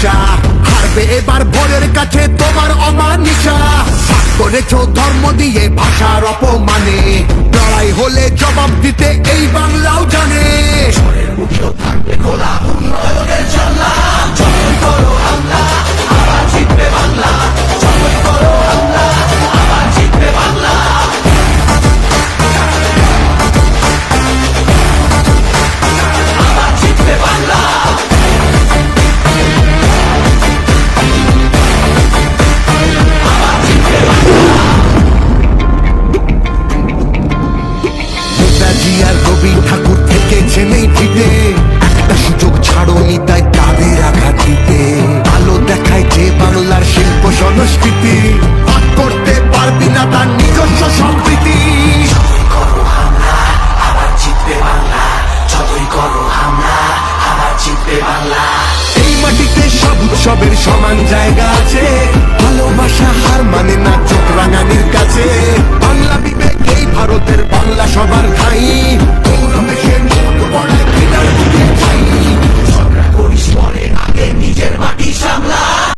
দিশা। হারবে এবার ভোরের কাছে তোমার অমানিসা। ভাগ করেছ ধর্ম দিয়ে ভাষার অপমানে, লড়াই হলে জবাব দিতে এই বাংলাও জানে। থাকবে খোলা উন্নয়নের জানলা, যতই করো হামলা আবার জিতবে বাংলা, যতই করো হামলা আবার জিতবে বাংলা। আবার জিতবে বাংলা। নেতাজি আর রবি ঠাকুর থেকেছেন এই ভিটে, একটা সুযোগ ছাড়োনি তাই তাদের আঘাত দিতে। আলো দেখায় যে বাংলার শিল্প সংস্কৃতি, ভাগ করতে পারবি না তার নিজস্ব সম্প্রীতি। যতই করো হামলা আবার জিতবে বাংলা, যতই করো হামলা আবার জিতবে বাংলা। এই মাটিতে সব উৎসবের সমান জায়গা আছে, ভালোবাসা হার মানে না চোখ রাঙানির কাছে। বাংলা বিবেক এই ভারতের বাংলা সবার ঠাঁই।